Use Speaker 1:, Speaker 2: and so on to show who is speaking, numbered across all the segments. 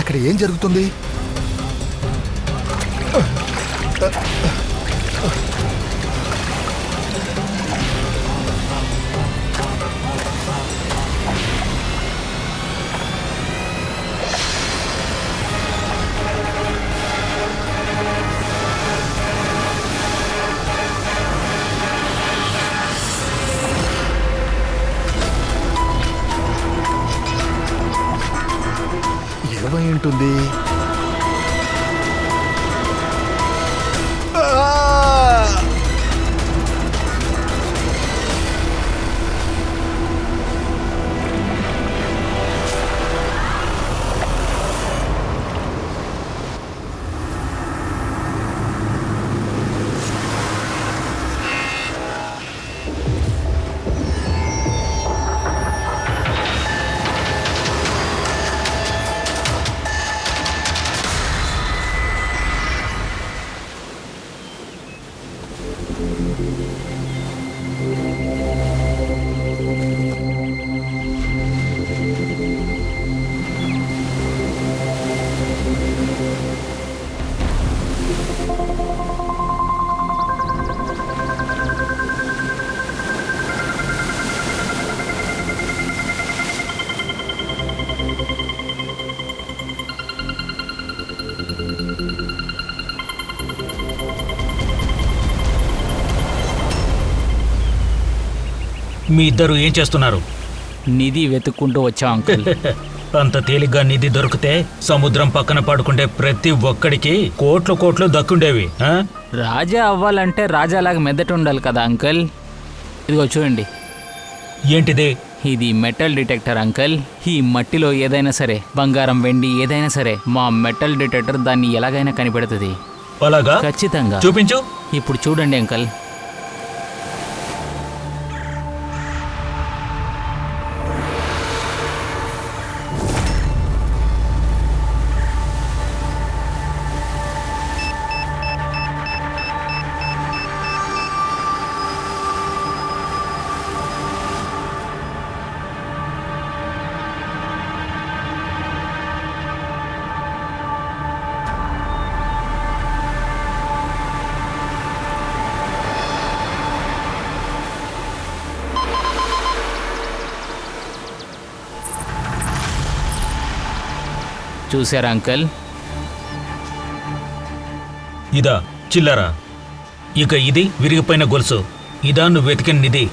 Speaker 1: అక్కడ ఏం జరుగుతుంది? ఏమై ఉంటుంది?
Speaker 2: మీ ఇద్దరు ఏం చేస్తున్నారు?
Speaker 3: నిధి వెతుక్కుంటూ వచ్చాం అంకుల్.
Speaker 2: అంత తేలిగ్గా నిధి దొరికితే సముద్రం పక్కన పడుకుంటే ప్రతి ఒక్కడికి కోట్లు కోట్లు దక్కుండేవి.
Speaker 3: రాజా అవ్వాలంటే రాజాలాగా మెదట ఉండాలి కదా అంకుల్. ఇదిగో చూడండి.
Speaker 2: ఏంటిది?
Speaker 3: ఇది మెటల్ డిటెక్టర్ అంకుల్. ఈ మట్టిలో ఏదైనా సరే, బంగారం వెండి ఏదైనా సరే, మా మెటల్ డిటెక్టర్ దాన్ని ఎలాగైనా కనిపెడుతుంది.
Speaker 2: అలాగా?
Speaker 3: ఖచ్చితంగా.
Speaker 2: చూపించు.
Speaker 3: ఇప్పుడు చూడండి అంకుల్. చూసారా అంకుల్?
Speaker 2: ఇదా చిల్లరా? ఇక ఇది విరిగిపోయిన గొలుసు. ఇదా నువ్వు వెతికిన నిధి?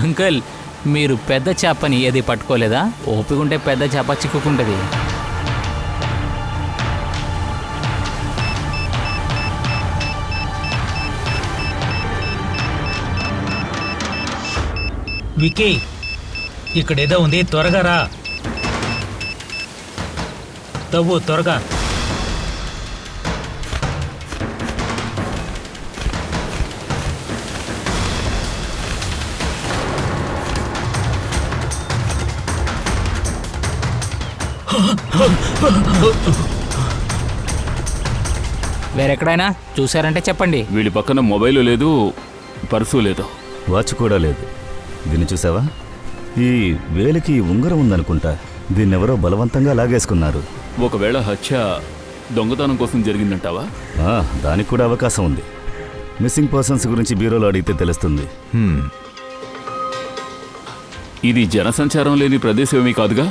Speaker 3: అంకుల్, మీరు పెద్ద చేపని ఏది పట్టుకోలేదా? ఓపికంటే పెద్ద చేప చిక్కుకుంటుంది.
Speaker 2: వికీ, ఇక్కడేదో ఉంది, త్వరగా రా. తవ్వు త్వరగా.
Speaker 3: వేరెక్కడైనా చూసారంటే చెప్పండి.
Speaker 4: వీడి పక్కన మొబైల్ లేదు, పర్సు లేదు,
Speaker 5: వాచ్ కూడా లేదు. దీన్ని చూసావా? ఈ వేలికి ఉంగరం ఉందనుకుంటా. దీన్నెవరో బలవంతంగా లాగేసుకున్నారు.
Speaker 4: ఒకవేళ హత్య దొంగతనం కోసం జరిగిందంటావా?
Speaker 5: దానికి కూడా అవకాశం ఉంది. మిస్సింగ్ పర్సన్స్ గురించి బ్యూరోలో అడిగితే తెలుస్తుంది.
Speaker 4: ఇది జనసంచారం లేని ప్రదేశం ఏమీ కాదుగా.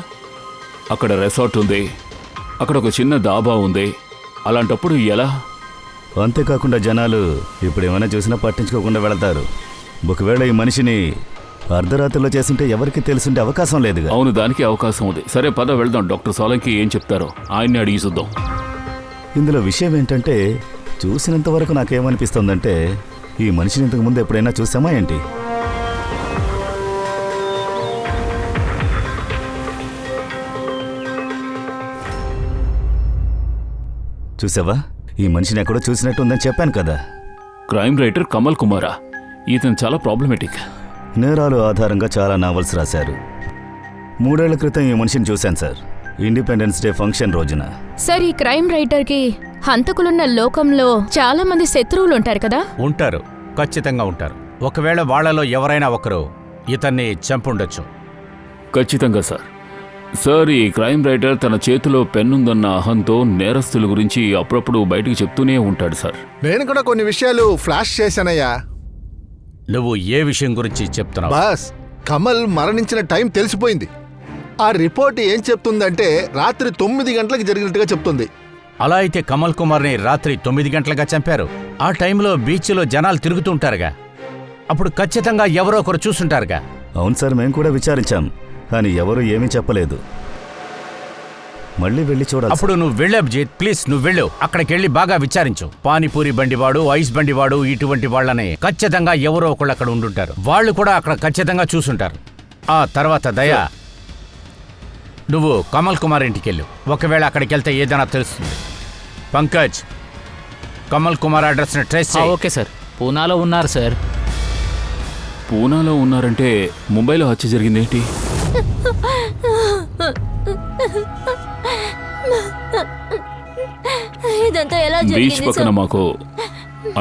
Speaker 4: అక్కడ రెసార్ట్ ఉంది, అక్కడ ఒక చిన్న దాబా ఉంది. అలాంటప్పుడు ఎలా?
Speaker 5: అంతేకాకుండా జనాలు ఇప్పుడు ఏమైనా చూసినా పట్టించుకోకుండా వెళతారు. ఒకవేళ ఈ మనిషిని అర్ధరాత్రిలో చేస్తుంటే ఎవరికి తెలుసుంటే అవకాశం లేదుగా.
Speaker 4: అవును, దానికి అవకాశం ఉంది. సరే పద వెళ్దాం. డాక్టర్ సోలంకి ఏం చెప్తారో ఆయన్ని అడిగి చూద్దాం.
Speaker 5: ఇందులో విషయం ఏంటంటే, చూసినంత వరకు నాకేమనిపిస్తుందంటే, ఈ మనిషిని ఇంతకు ముందు ఎప్పుడైనా చూసామా ఏంటి? చూసావా? ఈ మనిషిని ఎక్కడో చూసినట్టు ఉందని చెప్పాను కదా.
Speaker 4: క్రైమ్ రైటర్ కమల్ కుమారా? ఇతను చాలా ప్రాబ్లమేటిక్.
Speaker 5: నేరాలు ఆధారంగా చాలా నావల్స్ రాశారు. 3 ఏళ్ల క్రితం ఈ మనిషిని చూశాను సార్, ఇండిపెండెన్స్ డే ఫంక్షన్ రోజున.
Speaker 6: సార్, ఈ క్రైమ్ రైటర్కి హంతకులున్న లోకంలో చాలా మంది శత్రువులు ఉంటారు కదా?
Speaker 7: ఉంటారు, ఖచ్చితంగా ఉంటారు. ఒకవేళ వాళ్లలో ఎవరైనా ఒకరు ఇతన్ని చంపుండొచ్చు.
Speaker 4: ఖచ్చితంగా సార్. సార్, ఈ క్రైమ్ రైటర్ తన చేతిలో పెన్నుందన్న అహంతో నేరస్తుల గురించి అప్పుడప్పుడు బయటకు చెప్తూనే ఉంటాడు సార్.
Speaker 1: నేను కూడా కొన్ని విషయాలు ఫ్లాష్ చేశానయ్యా.
Speaker 7: నువ్వు ఏ విషయం గురించి చెప్తున్నావు?
Speaker 1: బాస్, కమల్ మరణించిన టైం తెలిసిపోయింది. ఆ రిపోర్ట్ ఏం చెప్తుందంటే రాత్రి 9 గంటలకు జరిగినట్టుగా చెప్తుంది.
Speaker 7: అలా అయితే కమల్ కుమార్ని రాత్రి 9 గంటలుగా చంపారు. ఆ టైంలో బీచ్లో జనాలు తిరుగుతుంటారుగా, అప్పుడు ఖచ్చితంగా ఎవరో ఒకరు చూసుంటారుగా.
Speaker 5: అవును సార్, మేము కూడా విచారించాం, కానీ ఎవరు ఏమీ చెప్పలేదు. మళ్ళీ వెళ్ళి చూడాలి.
Speaker 7: అప్పుడు నువ్వు వెళ్ళే అభిజిత్, ప్లీజ్ నువ్వు వెళ్ళు. అక్కడికి వెళ్ళి బాగా విచారించు. పానీపూరి బండివాడు, ఐస్ బండివాడు, ఇటువంటి వాళ్ళని ఖచ్చితంగా ఎవరో ఒకళ్ళు అక్కడ ఉండుంటారు. వాళ్ళు కూడా అక్కడ ఖచ్చితంగా చూసుంటారు. ఆ తర్వాత దయా, నువ్వు కమల్ కుమార్ ఇంటికి వెళ్ళు. ఒకవేళ అక్కడికి వెళ్తే ఏదైనా తెలుస్తుంది. పంకజ్, కమల్ కుమార్ అడ్రస్ని ట్రేస్ చేయి.
Speaker 3: Okay sir. పూనాలో ఉన్నారు సార్.
Speaker 4: పూనాలో ఉన్నారంటే ముంబైలో హత్య జరిగిందేంటి?
Speaker 6: ఇదంతా ఎలా
Speaker 4: బీచ్
Speaker 6: జరిగింది
Speaker 4: పక్కన
Speaker 6: సార్?
Speaker 4: మాకు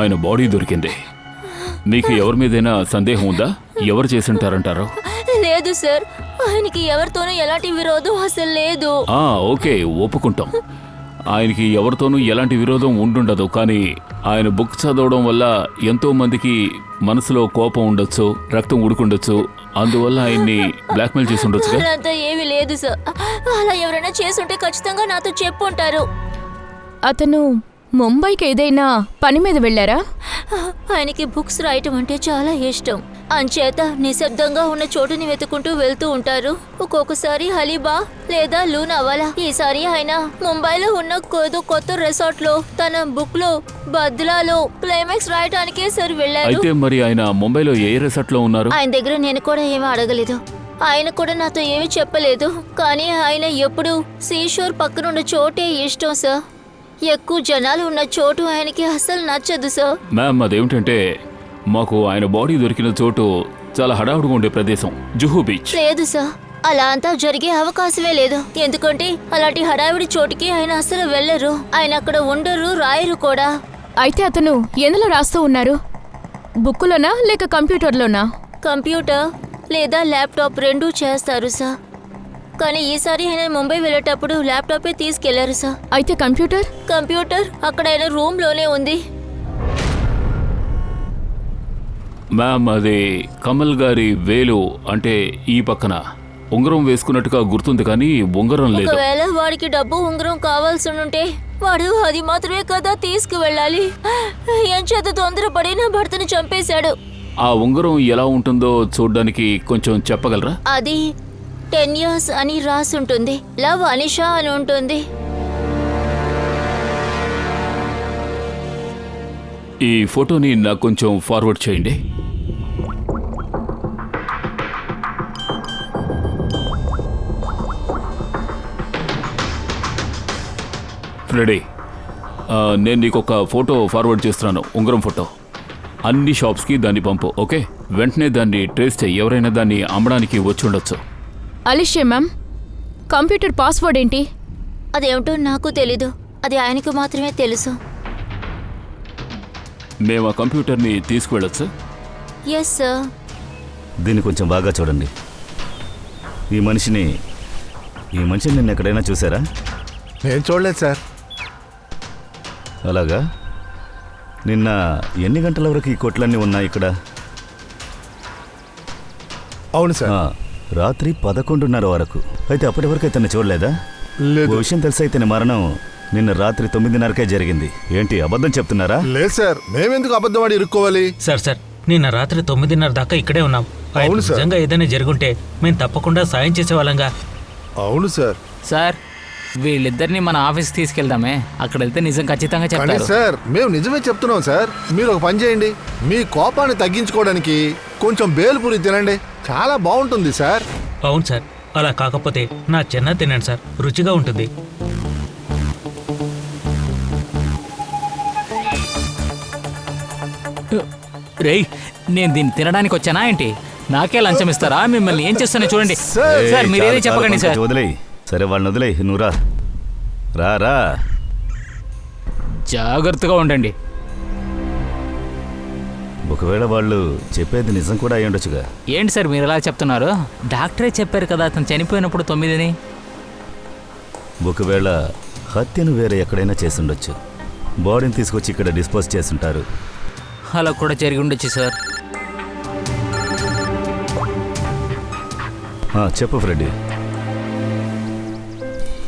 Speaker 4: ఆయన బాడీ దొరికింది. మీకు ఎవరి మీదైనా సందేహం ఉందా? ఎవరు చేసుంటారంటారు?
Speaker 6: లేదు సార్, ఆయనకి ఎవరితోనూ ఎలాంటి విరోధం అసలు లేదు.
Speaker 4: ఓకే, ఒప్పుకుంటాం. ఆయనకి ఎవరితోనూ ఎలాంటి విరోధం ఉండుండదు. కానీ ఆయన బుక్ చదవడం వల్ల ఎంతో మందికి మనసులో కోపం ఉండొచ్చు, రక్తం ఉడుకుండొచ్చు. అందువల్ల ఆయన్ని బ్లాక్మెయిల్ చేసి ఉండొచ్చు.
Speaker 6: అలా ఏమీ లేదు సార్. అలా ఎవరైనా చేసుంటే ఖచ్చితంగా నాతో చెప్పుంటారు. అతను ముంబైకి ఏదైనా పని మీద వెళ్ళారా? ఆయనకి బుక్స్ రాయటం అంటే చాలా ఇష్టం. అంచేత నిశ్శబ్దంగా ఉన్న చోటుని వెతుకుంటూ వెళ్తూ ఉంటారు. ఒక్కొక్కసారి హలీబా లేదా లూనావాలా. ఈసారి ఆయన ముంబైలో ఉన్న కొత్త రిసార్ట్ లో తన బుక్ లో బద్లాలో క్లైమాక్స్ రాయటానికే సార్ వెళ్ళారు.
Speaker 4: అయితే మరి ఆయన ముంబైలో ఏ రిసార్ట్ లో ఉన్నారు?
Speaker 6: ఆయన దగ్గర నేను కూడా ఏమీ అడగలేదు. ఆయన కూడా నాతో ఏమీ చెప్పలేదు. కానీ ఆయన ఎప్పుడు సీషోర్ పక్కనున్న చోటే ఇష్టం సార్. ఎక్కువ జనాలు ఉన్న చోటు ఆయనకి అసలు నచ్చదు సార్.
Speaker 4: మ్యామ్, అదేమిటంటే మాకు ఆయన బాడీ దొరికిన చోటు చాలా హడావుడిగా ఉండే ప్రదేశం, జుహూ బీచ్.
Speaker 6: లేదు సార్, అలా అంతా జరిగే అవకాశమే లేదు. ఎందుకంటే అలాంటి హడావిడి చోటుకి ఆయన అసలు వెళ్ళరు. ఆయన అక్కడ ఉండరు, రాయరు కూడా. అయితే అతను ఎందులో రాస్తూ ఉన్నారు? బుక్కులోనా లేక కంప్యూటర్లోనా? కంప్యూటర్ లేదా ల్యాప్టాప్ రెండూ చేస్తారు సార్. కానీ ఈసారి ఆయన ముంబై వెళ్ళేటప్పుడు ల్యాప్టాపే తీసుకెళ్లారు సార్. అయితే కంప్యూటర్ అక్కడ ఆయన రూమ్ లోనే ఉంది.
Speaker 4: మ్యామ్, అది కమల్ గారి వేలు అంటే ఈ పక్కన ఉంగరం వేసుకున్నట్టుగా గుర్తుంది, కానీ ఉంగరం లేదు.
Speaker 6: ఒకవేళ వాడికి డబ్బు ఉంగరం కావాల్సి ఉంటే వాడు అది మాత్రమే కదా తీసుకువెళ్ళాలి. ఎంచేత తొందరపడి నా భర్తను చంపేశాడు.
Speaker 4: ఆ ఉంగరం ఎలా ఉంటుందో చూడ్డానికి కొంచెం చెప్పగలరా?
Speaker 6: అది 10 years అని రాసుంటుంది. లవ్ అనిషా అని ఉంటుంది.
Speaker 4: ఈ ఫోటోని నాకు కొంచెం ఫార్వర్డ్ చేయండి. రెడీ. నేను నీకు ఒక ఫోటో ఫార్వర్డ్ చేస్తున్నాను, ఉంగరం ఫోటో. అన్ని షాప్స్కి దాన్ని పంపు, ఓకే? వెంటనే దాన్ని ట్రేస్ చేయి. ఎవరైనా దాన్ని అమ్మడానికి వచ్చి ఉండొచ్చు.
Speaker 6: అలిషే మ్యామ్, కంప్యూటర్ పాస్వర్డ్ ఏంటి? అదేమిటో నాకు తెలీదు. అది ఆయనకు మాత్రమే తెలుసు.
Speaker 4: మేము ఆ కంప్యూటర్ని తీసుకువెళ్ళొచ్చు?
Speaker 6: Yes sir.
Speaker 5: దీన్ని కొంచెం బాగా చూడండి. ఈ మనిషిని నిన్న ఎక్కడైనా చూసారా?
Speaker 1: నేను చూడలేదు సార్.
Speaker 5: అలాగా? నిన్న ఎన్ని గంటల వరకు ఈ కొట్లన్నీ ఉన్నాయి ఇక్కడ?
Speaker 1: అవును సార్.
Speaker 5: రాత్రి 11:30 వరకు. అయితే అప్పటి వరకు ఇతన్ని చూడలేదా?
Speaker 1: లేదు.
Speaker 5: ఓ విషయం తెలిసి ఇతని మరణం నిన్న రాత్రి 9:30కే జరిగింది. ఏంటి అబద్ధం చెప్తున్నారా?
Speaker 1: లేదు సార్, మేమెందుకు అబద్ధం ఆడి ఇరుక్కోవాలి?
Speaker 2: సార్ నిన్న రాత్రి 9:30 దాకా ఇక్కడే ఉన్నాం.
Speaker 1: అవును సార్.
Speaker 2: నిజంగా ఏదైనా జరుగుంటే మేము తప్పకుండా సాయం చేసేవాళ్ళంగా.
Speaker 1: అవును సార్.
Speaker 3: సార్, వీళ్ళిద్దరిని మన ఆఫీస్కి తీసుకెళ్దామే. అక్కడ వెళ్తే నిజం ఖచ్చితంగా
Speaker 1: కానీ
Speaker 3: చెప్తారు.
Speaker 1: సార్, మేము నిజమే చెప్తున్నాం సార్. మీరు ఒక పని చేయండి, మీ కోపాన్ని తగ్గించుకోవడానికి కొంచెం బేల్పూరి తినండి, చాలా బాగుంటుంది సార్.
Speaker 2: అవును సార్, అలా కాకపోతే నా చెన్న తినండి సార్, రుచిగా ఉంటుంది.
Speaker 3: రేయ్, నేను దీన్ని తినడానికి వచ్చానా ఏంటి? నాకే లంచం ఇస్తారా? మిమ్మల్ని ఏం చేస్తానో చూడండి. సార్ మీరేదే చెప్పకండి సార్.
Speaker 5: వదిలేయి. సరే, వాళ్ళని వదిలేయి. నువ్వు రా.
Speaker 3: జాగ్రత్తగా ఉండండి.
Speaker 5: ఒకవేళ వాళ్ళు చెప్పేది నిజం కూడా అయ్యుండొచ్చుగా.
Speaker 3: ఏంటి సార్ మీరు ఎలా చెప్తున్నారు? డాక్టరే చెప్పారు కదా అతను చనిపోయినప్పుడు 9 అని.
Speaker 5: ఒకవేళ హత్యను వేరే ఎక్కడైనా చేసుండొచ్చు. బాడీని తీసుకొచ్చి ఇక్కడ డిస్పోజ్ చేసుంటారు.
Speaker 3: అలా కూడా జరిగి ఉండొచ్చు సార్.
Speaker 5: చెప్పు ఫ్రెడ్డి.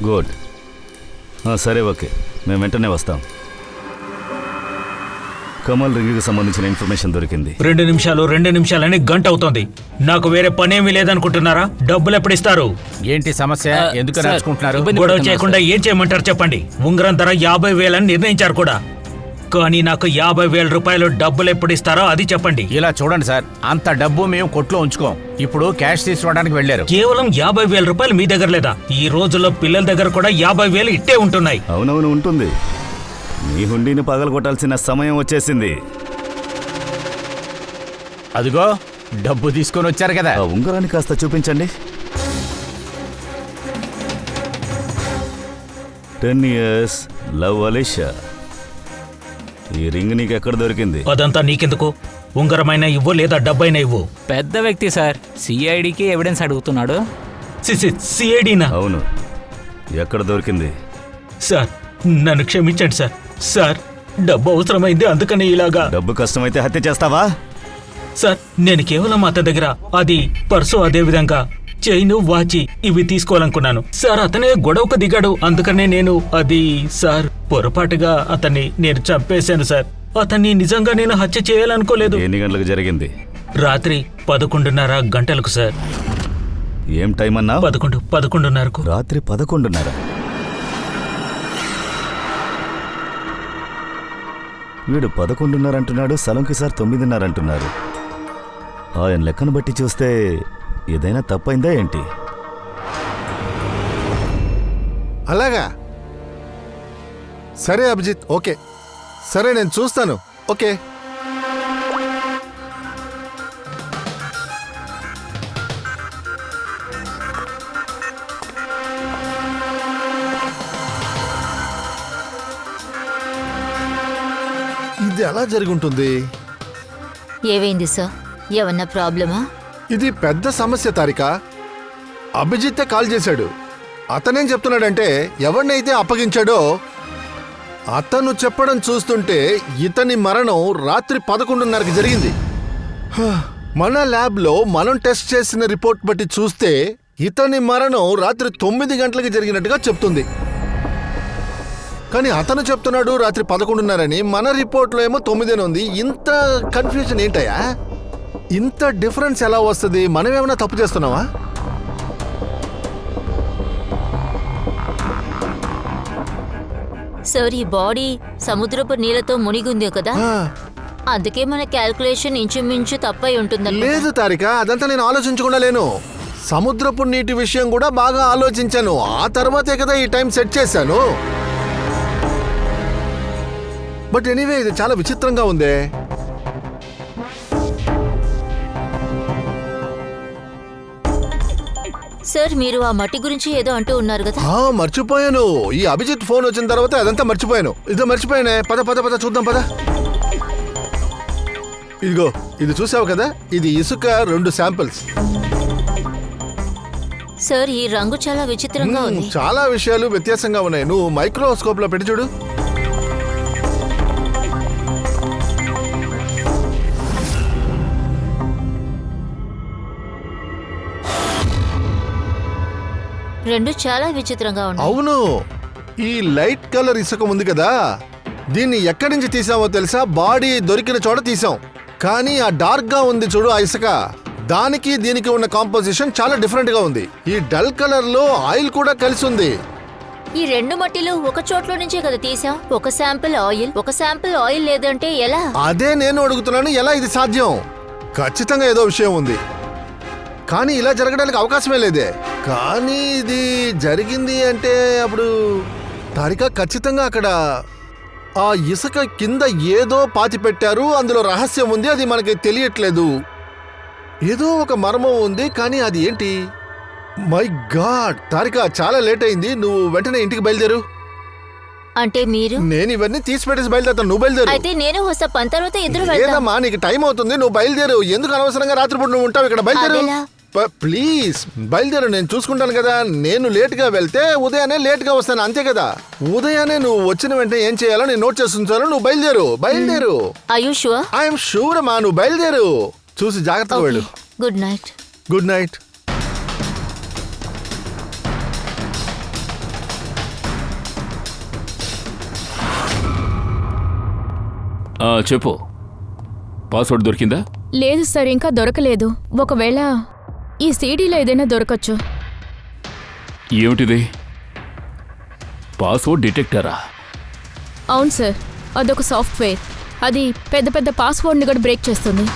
Speaker 5: గుడ్. సరే, ఓకే, మేము వెంటనే వస్తాం. కమల్ రింగ్కి సంబంధించిన ఇన్ఫర్మేషన్ దొరికింది.
Speaker 2: 2 నిమిషాలని గంట అవుతోంది. నాకు వేరే పనేమీ లేదనుకుంటున్నారా? డబ్బులు ఎప్పుడు ఇస్తారు?
Speaker 7: ఏంటి సమస్య? ఎందుకు
Speaker 3: సార్,
Speaker 7: రాసుకుంటున్నారు?
Speaker 3: ఇబ్బంది
Speaker 2: గొడవ
Speaker 3: పడుతున్నారు
Speaker 2: చేయకుండా ఏం చేయమంటారు చెప్పండి. ఉంగరం ధర 50,000 అని నిర్ణయించారు కూడా. కానీ నాకు 50,000 రూపాయలు డబ్బులు ఎప్పుడు ఇస్తారో అది చెప్పండి.
Speaker 7: ఇలా చూడండి సార్, అంత డబ్బు మేము కొట్లో ఉంచుకోం. ఇప్పుడు క్యాష్ తీసుకోవడానికి వెళ్ళారు.
Speaker 2: కేవలం 50,000 రూపాయలు మీ దగ్గర లేదా? ఈ రోజుల్లో పిల్లల దగ్గర కూడా 50,000 ఇట్టే ఉంటున్నాయి.
Speaker 5: అవునవును, ఉంటుంది. మీ హుండీని పగలగొట్టాల్సిన సమయం వచ్చేసింది.
Speaker 7: అదిగో డబ్బు తీసుకొని వచ్చారు కదా.
Speaker 5: ఆ ఉంగరాన్ని కాస్త చూపించండి. 10 years లవ్ అలీషా. ఈ రింగ్ నీకు ఎక్కడ దొరికింది?
Speaker 2: అదంతా నీకెందుకు? ఉంగరమైనా ఇవ్వు లేదా డబ్బైనా ఇవ్వు.
Speaker 3: పెద్ద వ్యక్తి సార్, సిఐడికి ఎవిడెన్స్ అడుగుతున్నాడు.
Speaker 2: సిఐడినా?
Speaker 5: అవును, ఎక్కడ దొరికింది?
Speaker 2: సార్, నన్ను క్షమించండి సార్. సార్, డబ్బు అవసరమైంది, అందుకని ఇలాగా.
Speaker 5: డబ్బు కష్టమైతే హత్య చేస్తావా?
Speaker 2: సార్, నేను కేవలం అతని దగ్గర అది పర్సు, అదే విధంగా చైను, వాచి ఇవి తీసుకోవాలనుకున్నాను సార్. అతనే గొడవకు దిగాడు, అందుకనే నేను అది సార్ పొరపాటుగా అతన్ని నేను చంపేశాను సార్. అతన్ని నిజంగా నేను హత్య చేయాలనుకోలేదు.
Speaker 5: ఎన్ని గంటలకు జరిగింది?
Speaker 2: రాత్రి 11:30 గంటలకు సార్.
Speaker 5: ఏం టైం అన్నా?
Speaker 2: 11:30కు.
Speaker 5: రాత్రి 11:30. వీడు 11:30 అంటున్నాడు, సలంకి సార్ 9:30 అంటున్నారు. ఆయన లెక్కను బట్టి చూస్తే ఏదైనా తప్పైందా ఏంటి?
Speaker 1: అలాగా? సరే అభిజిత్, ఓకే, సరే నేను చూస్తాను. ఓకే. ఇది ఎలా జరిగి ఉంటుంది?
Speaker 6: ఏవైంది సార్? ఏమన్నా ప్రాబ్లమా?
Speaker 1: ఇది పెద్ద సమస్య తారిక. అభిజిత్తే కాల్ చేశాడు. అతనేం చెప్తున్నాడంటే ఎవరినైతే అప్పగించాడో అతను చెప్పడం చూస్తుంటే ఇతని మరణం రాత్రి 11:30కి జరిగింది. మన ల్యాబ్లో మనం టెస్ట్ చేసిన రిపోర్ట్ బట్టి చూస్తే ఇతని మరణం రాత్రి 9 గంటలకి జరిగినట్టుగా చెప్తుంది. కానీ అతను చెప్తున్నాడు రాత్రి 11:30 అని, మన రిపోర్ట్లో ఏమో 9 ఉంది. ఇంత కన్ఫ్యూజన్ ఏంటయ్యా? ఇంత డిఫరెన్స్ ఎలా వస్తుంది? మనం ఏమైనా తప్పు చేస్తున్నావా?
Speaker 6: సార్, ఈ బాడీ సముద్రపు నీళ్ళతో మునిగుంది కదా, అందుకే మన క్యాల్కులేషన్ ఇంచుమించు తప్పై ఉంటుంది.
Speaker 1: లేదు తారిక, అదంతా నేను ఆలోచించకుండా లేను. సముద్రపు నీటి విషయం కూడా బాగా ఆలోచించాను. ఆ తర్వాతే కదా ఈ టైం సెట్ చేశాను. బట్ ఎనీవే, ఇది చాలా విచిత్రంగా ఉందే.
Speaker 6: సార్, మీరు ఆ మట్టి గురించి ఏదో అంటూ ఉన్నారు కదా.
Speaker 1: మర్చిపోయాను. ఈ అభిజిత్ ఫోన్ వచ్చిన తర్వాత అదంతా మర్చిపోయాను. ఇదో మర్చిపోయానే. పద పద పద చూద్దాం, పద. ఇదిగో, ఇది చూసావు కదా, ఇది ఇసుక 2 శాంపిల్స్.
Speaker 6: సార్, ఈ రంగు చాలా విచిత్రంగా ఉంది.
Speaker 1: చాలా విషయాలు వ్యత్యాసంగా ఉన్నాయి. నువ్వు మైక్రోస్కోప్ లో పెట్టి చూడు.
Speaker 6: రెండు చాలా విచిత్రంగా ఉన్నాయి.
Speaker 1: అవును, ఈ లైట్ కలర్ ఇసుక ఉంది కదా, దీన్ని ఎక్కడి నుంచి తీసామో తెలుసా? బాడీ దొరికిన చోట తీసాం. కానీ ఆ డార్క్ గా ఉంది చూడు ఆ ఇసుక, దానికి దీనికి ఉన్న కాంపోజిషన్ చాలా డిఫరెంట్ గా ఉంది. ఈ డల్ కలర్ లో ఆయిల్ కూడా కలిసి ఉంది.
Speaker 6: ఈ 2 మట్టిలు ఒక చోట్ల నుంచే కదా తీసాం. ఒక శాంపిల్ ఆయిల్ లేదంటే ఎలా?
Speaker 1: అదే నేను అడుగుతున్నాను, ఎలా ఇది సాధ్యం? ఖచ్చితంగా ఏదో విషయం ఉంది, కానీ ఇలా జరగడానికి అవకాశమే లేదే. కానీ ఇది జరిగింది అంటే అప్పుడు తారిక ఖచ్చితంగా అక్కడ ఆ ఇసుక కింద ఏదో పాతి పెట్టారు. అందులో రహస్యం ఉంది, అది మనకి తెలియట్లేదు. ఏదో ఒక మర్మం ఉంది, కానీ అది ఏంటి? మై గాడ్ తారిక, చాలా లేట్ అయింది. నువ్వు వెంటనే ఇంటికి బయలుదేరు.
Speaker 6: అంటే మీరు?
Speaker 1: నేను ఇవన్నీ తీసి పెట్టేసి బయలుదేరుతాను, నువ్వు బయలుదేరు.
Speaker 6: అయితే నేను వస్తా, పని తర్వాత ఇద్దరు వెళ్దాం.
Speaker 1: లేదమ్మా, నీకు టైం అవుతుంది, నువ్వు బయలుదేరు. ఎందుకు అనవసరంగా రాత్రిపూట నువ్వు ఉంటావు ఇక్కడ? బయలుదేరు. ప్లీజ్ బయలుదేరు, నేను చూసుకుంటాను కదా. నేను లేట్గా వెళ్తే ఉదయాన్నే లేట్గా వస్తాను, అంతే కదా. ఉదయాన్నే నువ్వు వచ్చిన వెంటనే ఏం చేయాలో నేను నోట్ చేస్తుంటాను. నువ్వు బయలుదేరు.
Speaker 6: Are you sure?
Speaker 1: I'm sure అమ్మా, నువ్వు బయలుదేరు. చూసి జాగ్రత్తగా వెళ్ళు.
Speaker 6: Good night.
Speaker 1: Good night.
Speaker 4: చెప్పు, పాస్వర్డ్ దొరికిందా?
Speaker 6: లేదు సార్, ఇంకా దొరకలేదు. ఒకవేళ ఈ సీడీలో ఏదైనా దొరకచ్చు.
Speaker 4: ఏమిటిది? పాస్వర్డ్ డిటెక్టరా?
Speaker 6: అవును సార్, అదొక సాఫ్ట్వేర్. అది పెద్ద పెద్ద పాస్వర్డ్ని కూడా బ్రేక్ చేస్తుంది.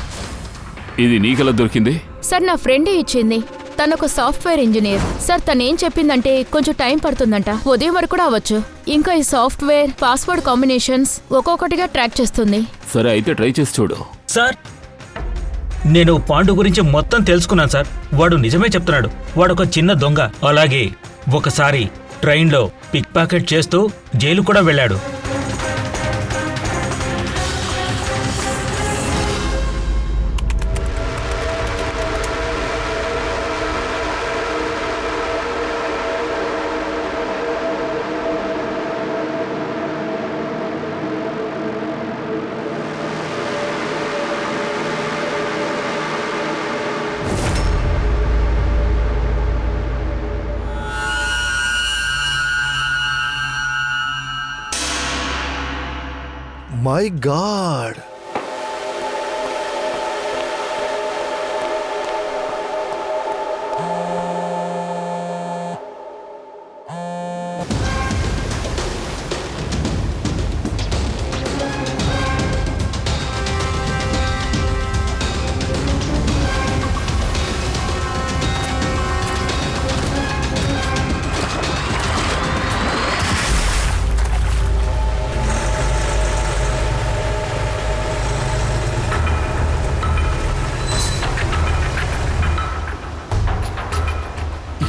Speaker 4: ఇది నీకెలా దొరికింది?
Speaker 6: సార్, నా ఫ్రెండే ఇచ్చింది. తనొక సాఫ్ట్వేర్ ఇంజనీర్. సార్, తనేం చెప్పిందంటే కొంచెం టైం పడుతుందంట, ఉదయం వరకు కూడా అవ్వచ్చు. ఇంకా ఈ సాఫ్ట్వేర్ పాస్వర్డ్ కాంబినేషన్స్ ఒక్కొక్కటిగా ట్రాక్ చేస్తుంది.
Speaker 4: సరే, అయితే ట్రై చేసి చూడు.
Speaker 2: సార్, నేను పాండు గురించి మొత్తం తెలుసుకున్నాను సార్. వాడు నిజమే చెప్తున్నాడు. వాడొక చిన్న దొంగ. అలాగే ఒకసారి ట్రైన్లో పిక్ పాకెట్ చేస్తూ జైలు కూడా వెళ్ళాడు.
Speaker 1: మై గాడ్,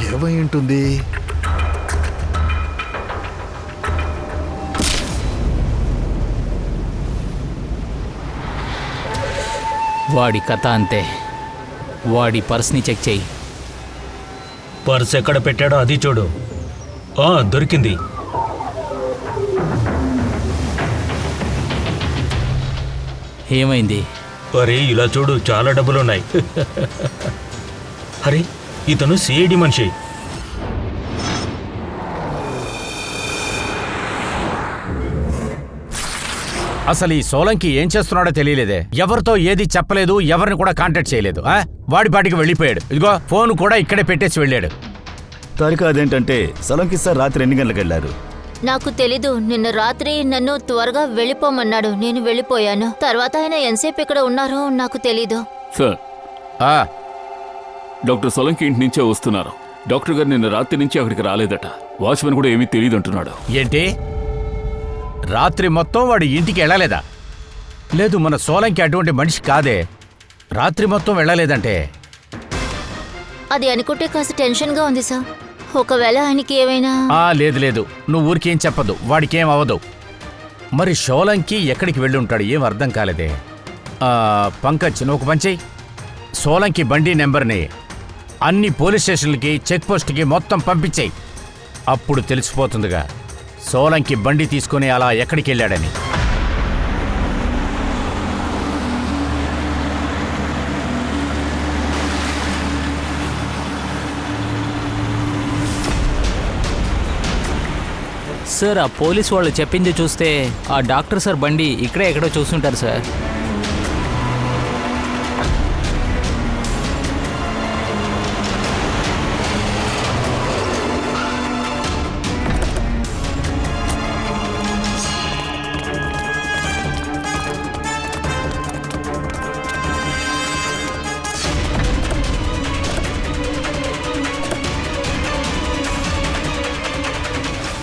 Speaker 1: ఏమై ఉంటుంది?
Speaker 3: వాడి కథ అంతే. వాడి పర్స్ని చెక్ చేయి.
Speaker 2: పర్స్ ఎక్కడ పెట్టాడో అది చూడు. దొరికింది.
Speaker 3: ఏమైంది?
Speaker 2: అరే, ఇలా చూడు, చాలా డబ్బులున్నాయి. అరే, ఇతను సిఐడి మనిషి.
Speaker 7: అసలు ఈ సోలంకి ఏం చేస్తున్నాడో తెలియలేదే. ఎవరితో ఏది చెప్పలేదు, ఎవరిని కూడా కాంటాక్ట్ చేయలేదు. వాడి పాటికి వెళ్ళిపోయాడు. ఇదిగో ఫోన్ కూడా ఇక్కడే పెట్టేసి వెళ్ళాడు.
Speaker 5: తారిక, అదేంటంటే సలంకి సార్ రాత్రి ఎన్ని గంటలకు వెళ్ళారు?
Speaker 6: నాకు తెలీదు. నిన్న రాత్రి నన్ను త్వరగా వెళ్ళిపోమన్నాడు. నేను వెళ్ళిపోయాను. తర్వాత ఆయన ఎంతసేపు ఇక్కడ ఉన్నారో నాకు తెలీదు.
Speaker 4: సార్,
Speaker 7: ఆ,
Speaker 4: డాక్టర్ సోలంకి ఇంటి నుంచే వస్తున్నారు. డాక్టర్ గారు నిన్న రాత్రి నుంచి అక్కడికి రాలేదట. వాచ్మెన్ కూడా ఏమీ తెలియదు అంటున్నాడు.
Speaker 7: ఏంటి? రాత్రి మొత్తం వాడు ఇంటికి వెళ్ళలేదా? లేదు, మన సోలంకి అటువంటి మనిషి కాదే. రాత్రి మొత్తం వెళ్ళలేదంటే
Speaker 6: అది అనుకుంటే కాస్త టెన్షన్గా ఉంది సార్. ఒకవేళ ఆయనకి ఏమైనా...
Speaker 7: లేదు లేదు, నువ్వు ఊరికేం చెప్పదు, వాడికేం అవ్వదు. మరి సోలంకి ఎక్కడికి వెళ్ళి ఉంటాడు? ఏం అర్థం కాలేదే. పంకజ్, నువ్వు ఒక పని చెయ్యి. సోలంకి బండి నెంబర్ని అన్ని పోలీస్ స్టేషన్లకి, చెక్ పోస్ట్కి మొత్తం పంపించేయి. అప్పుడు తెలిసిపోతుందిగా సోలంకి బండి తీసుకుని అలా ఎక్కడికి వెళ్ళాడని.
Speaker 3: సార్, ఆ పోలీస్ వాళ్ళు చెప్పింది చూస్తే ఆ డాక్టర్ సార్ బండి ఇక్కడే ఎక్కడో చూస్తుంటారు సార్.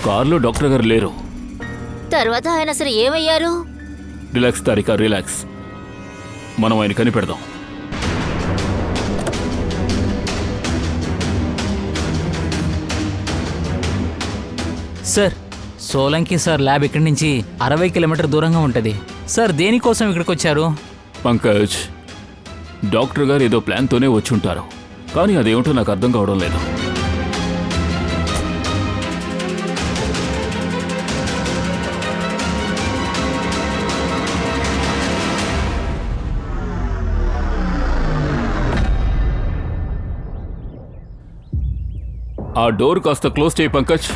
Speaker 4: కార్లో డాక్టర్ గారు లేరు.
Speaker 6: తర్వాత ఆయన అసలు ఏమయ్యారు?
Speaker 4: Relax Tarika, relax. మనం ఆయన కనిపెడదాం.
Speaker 3: సార్, సోలంకి సార్ ల్యాబ్ ఇక్కడి నుంచి 60 కిలోమీటర్ దూరంగా ఉంటుంది. సార్, దేనికోసం ఇక్కడికి వచ్చారు?
Speaker 4: పంకజ్, డాక్టర్ గారు ఏదో ప్లాన్తోనే వచ్చుంటారు. కానీ అదేమిటో నాకు అర్థం కావడం లేదు. ఆ డోర్ కాస్త క్లోజ్ చేయి పంకజ్.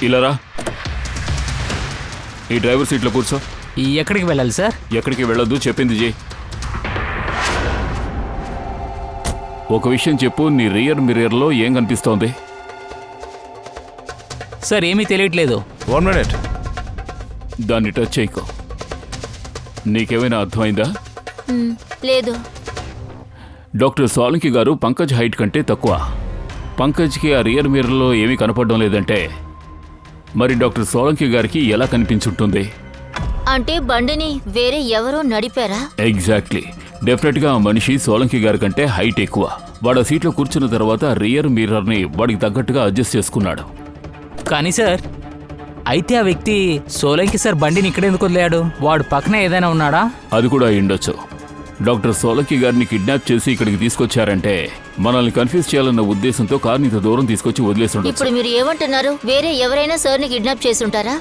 Speaker 4: ఇలా రా, ఈ డ్రైవర్ సీట్లో కూర్చో.
Speaker 3: ఎక్కడికి వెళ్ళాలి సార్?
Speaker 4: ఎక్కడికి వెళ్ళొద్దు, చెప్పింది చేయి. ఒక విషయం చెప్పు, నీ రియర్ మిర్రర్లో ఏం కనిపిస్తోంది?
Speaker 3: సార్ ఏమీ తెలియట్లేదు.
Speaker 5: 1 minute.
Speaker 4: దాన్ని టచ్ చేయకో. నీకేమైనా అర్థమైందా?
Speaker 6: లేదు.
Speaker 4: డాక్టర్ సోలంకి గారు పంకజ్ హైట్ కంటే తక్కువ. పంకజ్కి ఆ రియర్ మిర్రర్లో ఏమీ కనపడడం లేదంటే మరి డాక్టర్ సోలంకి గారికి ఎలా కనిపించుంటుంది?
Speaker 6: అంటే బండిని వేరే ఎవరో నడిపారా?
Speaker 4: ఎగ్జాక్ట్లీ. డెఫినెట్గా ఆ మనిషి సోలంకి గారి కంటే హైట్ ఎక్కువ. వాడు ఆ సీట్లో కూర్చున్న తర్వాత రియర్ మిర్రర్ని వాడికి తగ్గట్టుగా అడ్జస్ట్ చేసుకున్నాడు.
Speaker 3: కానీ సార్, అయితే ఆ వ్యక్తి సోలంకి సార్ బండిని ఇక్కడెందుకు వదిలాడు? వాడు పక్కన ఏదైనా ఉన్నాడా?
Speaker 4: అది కూడా అయ్యుండొచ్చు. డాక్టర్ సోలంకి గారిని కిడ్నాప్ చేసి ఇక్కడికి తీసుకొచ్చారంటే మనల్ని కన్ఫ్యూజ్ చేయాలన్న ఉద్దేశంతో కార్ని ఇంత దూరం తీసుకొచ్చి వదిలేసి ఉండొచ్చు.
Speaker 6: ఇప్పుడు మీరు ఏమంటున్నారు? వేరే ఎవరైనా సార్ని కిడ్నాప్ చేసి ఉంటారా?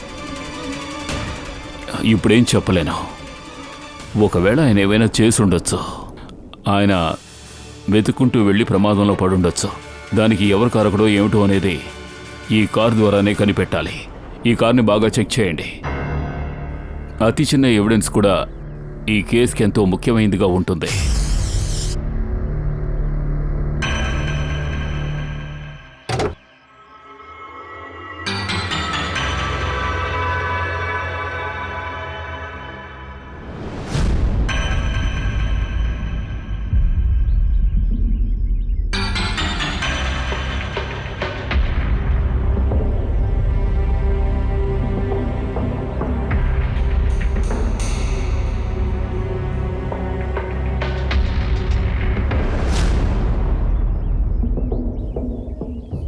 Speaker 4: ఇప్పుడేం చెప్పలేను. ఒకవేళ ఆయన ఏమైనా చేసి ఉండొచ్చు. ఆయన వెతుక్కుంటూ వెళ్ళి ప్రమాదంలో పడుండొచ్చు. దానికి ఎవరు కారకుడో ఏమిటో అనేది ఈ కార్ ద్వారానే కనిపెట్టాలి. ఈ కార్ని బాగా చెక్ చేయండి. అతి చిన్న ఎవిడెన్స్ కూడా ఈ కేసుకి ఎంతో ముఖ్యమైనదిగా ఉంటుంది.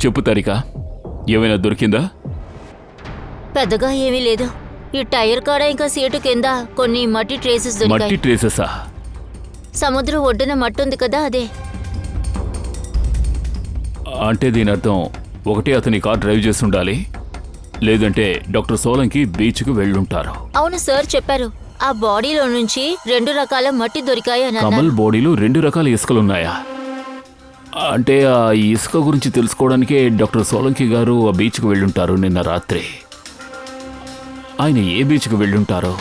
Speaker 4: చెప్పు తారికా, ఏమైనా దొరికిందా?
Speaker 6: పెద్దగా ఏమీ లేదు. ఈ టైర్ కాడ ఇంకా సీటు కింద కొన్ని మట్టి ట్రేసెస్
Speaker 4: మట్టి
Speaker 6: దొరికాయి.
Speaker 4: ట్రేసెసా?
Speaker 6: సముద్రం ఒడ్డున మట్టి ఉంది కదా, అదే.
Speaker 4: అంటే దీని అర్థం ఒకటి అతని కార్ డ్రైవ్ చేసి ఉండాలి, లేదంటే డాక్టర్ సోలంకి బీచ్కు వెళ్ళుంటారు.
Speaker 6: అవును సార్ చెప్పారు. ఆ బాడీలో నుంచి 2 రకాల మట్టి దొరికాయి అని
Speaker 4: కమల్
Speaker 6: అన్నారు.
Speaker 4: బాడీలో 2 రకాల ఇసుకలున్నాయా? అంటే ఆ ఇసుక గురించి తెలుసుకోవడానికే డాక్టర్ సోలంకి గారు ఆ బీచ్కు వెళ్ళుంటారు నిన్న రాత్రి. ఆయన ఏ బీచ్కు వెళ్ళుంటారో?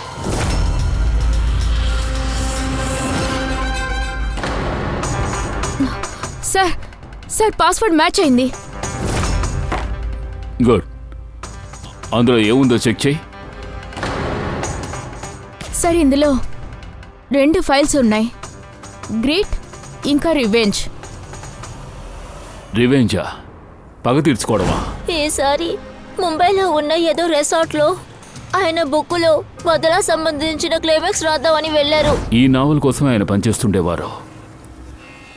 Speaker 6: సార్ సార్ పాస్వర్డ్ మ్యాచ్ అయింది.
Speaker 4: గుడ్. అందులో ఏముందో చెక్ చేయి.
Speaker 6: సార్ ఇందులో 2 ఫైల్స్ ఉన్నాయి, గ్రీట్ ఇంకా రివెంజ్.
Speaker 4: రివెంజా? పగ తీర్చుకోవడమా?
Speaker 6: ఈసారి ముంబైలో ఉన్న ఏదో రిసార్ట్లో ఆయన బుక్కులో వదలా సంబంధించిన క్లైమాక్స్ రాద్దామని వెళ్ళారు.
Speaker 4: ఈ నావల్ కోసం ఆయన పనిచేస్తుండేవారు.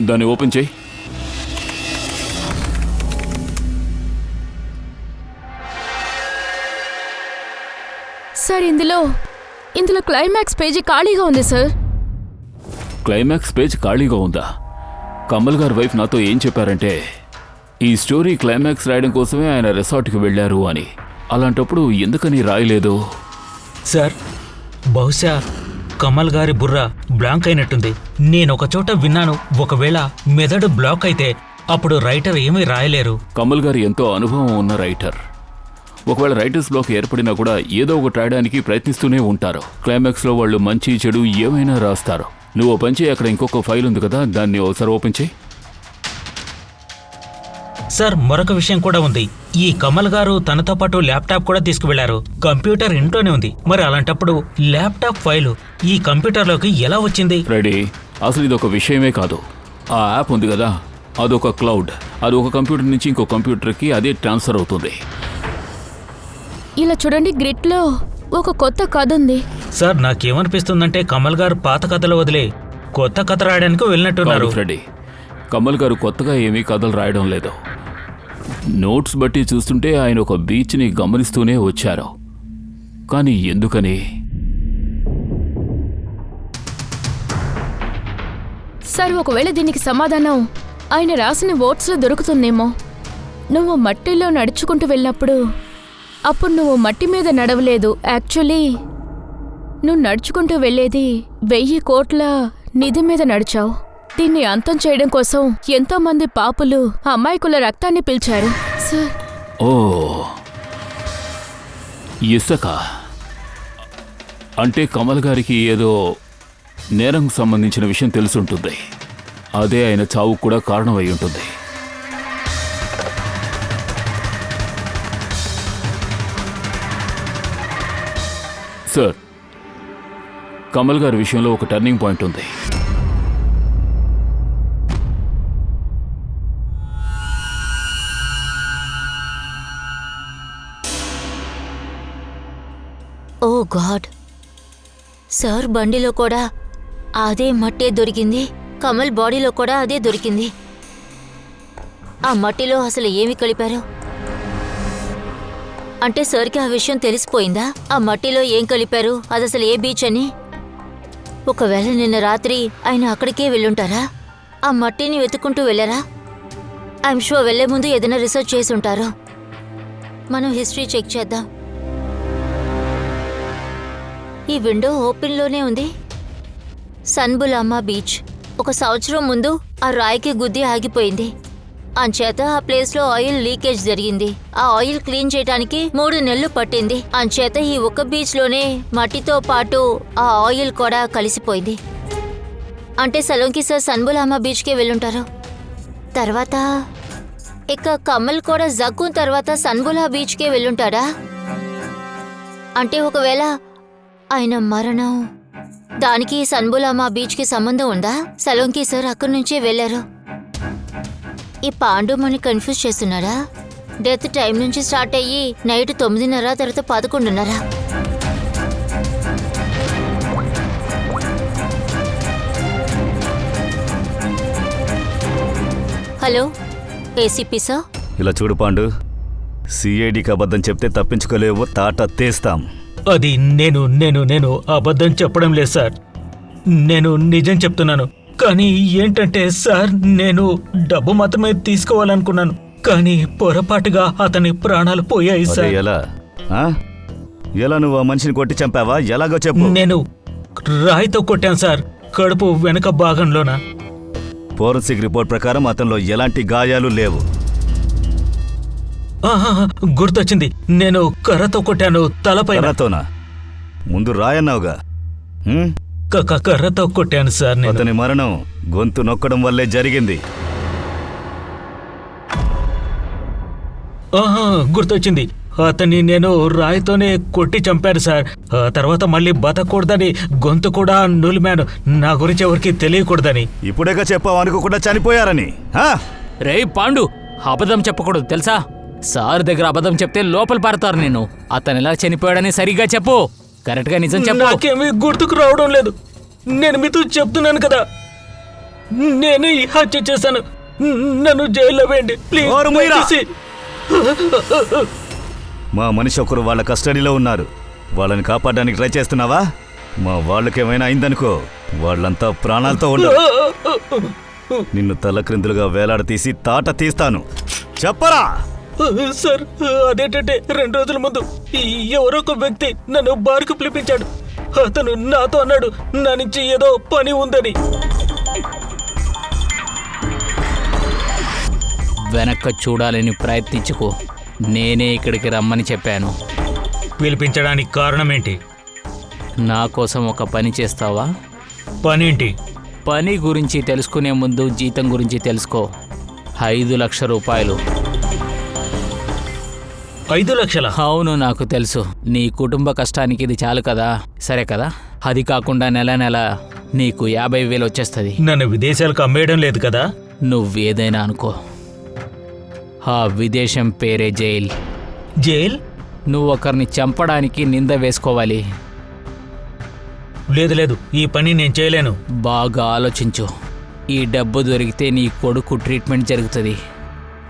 Speaker 4: దాన్ని ఓపెన్ చేయి.
Speaker 6: సార్ ఇందులో క్లైమాక్స్ పేజీ ఖాళీగా ఉంది సార్.
Speaker 4: క్లైమాక్స్ పేజ్ ఖాళీగా ఉందా? కమల్ గారి వైఫ్ నాతో ఏం చెప్పారంటే ఈ స్టోరీ క్లైమాక్స్ రాయడం కోసమే ఆయన రిసార్ట్కి వెళ్ళారు అని. అలాంటప్పుడు ఎందుకని రాయలేదు?
Speaker 2: సార్, బహుశా కమల్ గారి బుర్ర బ్లాంక్ అయినట్టుంది. నేను ఒక చోట విన్నాను, ఒకవేళ మెదడు బ్లాక్ అయితే అప్పుడు రైటర్ ఏమీ రాయలేరు.
Speaker 4: కమల్ గారు ఎంతో అనుభవం ఉన్న రైటర్. ఒకవేళ రైటర్స్ బ్లాక్ ఏర్పడినా కూడా ఏదో ఒకటి రాయడానికి ప్రయత్నిస్తూనే ఉంటారు. క్లైమాక్స్లో వాళ్ళు మంచి చెడు ఏమైనా రాస్తారు. నువ్వు పని చేయి, అక్కడ ఇంకొక ఫైల్ ఉంది కదా, దాన్ని ఒకసారి ఓపెన్ చేయి.
Speaker 2: సార్, మరొక విషయం కూడా ఉంది. ఈ కమల్ గారు తనతో పాటు ల్యాప్టాప్ కూడా తీసుకువెళ్లారు. కంప్యూటర్ ఇంట్లోనే ఉంది. మరి అలాంటప్పుడు ల్యాప్టాప్ ఫైలు ఈ కంప్యూటర్లోకి ఎలా వచ్చింది?
Speaker 4: రెడీ, అసలు ఇది ఒక విషయమే కాదు. ఆ యాప్ ఉంది కదా, అదొక క్లౌడ్. అది ఒక కంప్యూటర్ నుంచి ఇంకో కంప్యూటర్కి అదే ట్రాన్స్ఫర్ అవుతుంది.
Speaker 6: ఇలా చూడండి, గ్రిట్లో ఒక కొత్త కథ ఉంది.
Speaker 2: సార్, నాకేమనిపిస్తుందంటే కమల్ గారు పాత కథలు వదిలే కొత్త కథ రాయడానికి వెళ్ళినట్టున్నారు.
Speaker 4: రెడీ, కమల్ గారు కొత్తగా ఏమీ కథలు రాయడం లేదు. నోట్స్ బట్టి చూస్తుంటే ఆయన ఒక బీచ్ని గమనిస్తూనే వచ్చారు. కానీ ఎందుకని?
Speaker 6: సార్ ఒకవేళ దీనికి సమాధానం ఆయన రాసిన ఓట్స్లో దొరుకుతుందేమో. నువ్వు మట్టిలో నడుచుకుంటూ వెళ్ళినప్పుడు అప్పుడు నువ్వు మట్టి మీద నడవలేదు. యాక్చువల్లీ నువ్వు నడుచుకుంటూ వెళ్ళేది 1000 కోట్ల నిధి మీద నడిచావు. దీన్ని అంతం చేయడం కోసం ఎంతో మంది పాపులు అమాయకుల రక్తాన్ని పీల్చారు సార్.
Speaker 4: ఓ ఇసుక అంటే కమల్ గారికి ఏదో నేరం సంబంధించిన విషయం తెలుసుంటుంది. అదే ఆయన చావుకు కూడా కారణమై ఉంటుంది. సార్, కమల్ గారి విషయంలో ఒక టర్నింగ్ పాయింట్ ఉంది.
Speaker 6: ఓ గాడ్, సార్ బండిలో కూడా అదే మట్టే దొరికింది, కమల్ బాడీలో కూడా అదే దొరికింది. ఆ మట్టిలో అసలు ఏమి కలిపారు? అంటే సార్కి ఆ విషయం తెలిసిపోయిందా? ఆ మట్టిలో ఏం కలిపారు, అది అసలు ఏ బీచ్ అని? ఒకవేళ నిన్న రాత్రి ఆయన అక్కడికే వెళ్ళుంటారా? ఆ మట్టిని వెతుక్కుంటూ వెళ్ళారా? ఐఎమ్ షూర్ వెళ్లే ముందు ఏదైనా రీసెర్చ్ చేసి ఉంటారు. మనం హిస్టరీ చెక్ చేద్దాం. ఈ విండో ఓపెన్లోనే ఉంది. సన్బులామా బీచ్. 1 సంవత్సరం ముందు ఆ రాయికి గుద్ది ఆగిపోయింది. అంచేత ఆ ప్లేస్లో ఆయిల్ లీకేజ్ జరిగింది. ఆ ఆయిల్ క్లీన్ చేయడానికి 3 నెలలు పట్టింది. అంచేత ఈ ఒక్క బీచ్లోనే మట్టితో పాటు ఆ ఆయిల్ కూడా కలిసిపోయింది. అంటే సలోంకి సార్ సన్బులామా బీచ్కే వెళ్ళుంటారు. తర్వాత ఇక కమల్ కూడా జక్కున్ తర్వాత సన్బులా బీచ్కే వెళ్ళుంటాడా? అంటే ఒకవేళ ఆయన మరణం దానికి సన్బులామా బీచ్కి సంబంధం ఉందా? సలోంకి సార్ అక్కడి నుంచే వెళ్ళారు. ఈ పాండు మనని కన్ఫ్యూజ్ చేస్తున్నాడా? డెత్ టైం నుంచి స్టార్ట్ అయ్యి నైట్ 9:30 తర్వాత 11:30. Hello ACP sir.
Speaker 5: ఇలా చూడు పాండు, సిఐడికి అబద్ధం చెప్తే తప్పించుకోలేవు, తాట తీస్తాం.
Speaker 2: అది నేను అబద్ధం చెప్పడం లేదు సార్. నేను నిజం చెప్తున్నాను. కానీ ఏంటంటే సార్, నేను డబ్బు మాత్రమే తీసుకోవాలనుకున్నాను. కానీ పొరపాటుగా అతని ప్రాణాలు పోయాయి
Speaker 5: అదే
Speaker 2: సార్.
Speaker 5: ఎలా? ఎలా నువ్వు ఆ మనిషిని కొట్టి చంపావా? ఎలాగో చెప్పు.
Speaker 2: నేను రాయితో కొట్టాను సార్, కడుపు వెనక భాగంలోన.
Speaker 5: ఫోరెన్సిక్ రిపోర్ట్ ప్రకారం అతనిలో ఎలాంటి గాయాలు లేవు.
Speaker 2: గుర్తొచ్చింది, నేను కర్రతో కొట్టాను తలపై.
Speaker 5: కర్రతోనా? ముందు రాయన్నావుగా.
Speaker 2: కర్రతో కొట్టాను సార్. నేను
Speaker 5: అతని మరణం గొంతు నొక్కడం వల్లే జరిగింది.
Speaker 2: గుర్తొచ్చింది, అతన్ని నేను రాయితోనే కొట్టి చంపాను సార్. ఆ తర్వాత మళ్ళీ బతకూడదని గొంతు కూడా నులిమాను, నా గురించి ఎవరికి తెలియకూడదని.
Speaker 5: ఇప్పుడేగా చెప్పావు అనుకోకుండా చనిపోయారని.
Speaker 3: రే పాండు, అబద్ధం చెప్పకూడదు తెలుసా? సార్ దగ్గర అబద్ధం చెప్తే లోపల పారుతారు నేను. అతను ఎలా చనిపోయాడని సరిగ్గా చెప్పు. కరెక్ట్గా నిజం చెప్పు.
Speaker 2: నాకేమీ గుర్తుకు రావడం లేదు. నేను మీతో చెప్తున్నాను కదా, నేను ఈ హత్య చేశాను. నన్ను జైల్లో వేయండి ప్లీజ్.
Speaker 5: మా మనిషి ఒకరు వాళ్ళ కస్టడీలో ఉన్నారు. వాళ్ళని కాపాడడానికి ట్రై చేస్తున్నావా? మా వాళ్ళకేమైనా అయిందనుకో, వాళ్ళంతా ప్రాణాలతో ఉండరు. నిన్ను తలక్రిందులుగా వేలాడతీసి తాట తీస్తాను. చెప్పరా?
Speaker 2: సార్, అదేంటంటే 2 రోజుల ముందు ఎవరో ఒక వ్యక్తి నన్ను బార్కు పిలిపించాడు. అతను నాతో అన్నాడు నా నుంచి ఏదో పని ఉందని.
Speaker 3: వెనక్కి చూడాలని ప్రయత్నించుకో. నేనే ఇక్కడికి రమ్మని చెప్పాను.
Speaker 2: పిలిపించడానికి కారణం ఏంటి?
Speaker 3: నా కోసం ఒక పని చేస్తావా?
Speaker 2: పనేంటి?
Speaker 3: పని గురించి తెలుసుకునే ముందు జీతం గురించి తెలుసుకో. 5 లక్షల రూపాయలు.
Speaker 2: 5 లక్షల?
Speaker 3: అవును, నాకు తెలుసు. నీ కుటుంబ కష్టానికి ఇది చాలు కదా. సరే కదా, అది కాకుండా నెల నెల నీకు 50,000 వచ్చేస్తుంది.
Speaker 2: నన్ను విదేశాలకు అమ్మేయడం లేదు కదా?
Speaker 3: నువ్వేదైనా అనుకో, ఆ విదేశం పేరే జైల్.
Speaker 2: జైల్?
Speaker 3: నువ్వు ఒకరిని చంపడానికి నింద వేసుకోవాలి.
Speaker 2: లేదు, ఈ పని నేను చేయలేను.
Speaker 3: బాగా ఆలోచించు. ఈ డబ్బు దొరికితే నీ కొడుకు ట్రీట్మెంట్ జరుగుతుంది.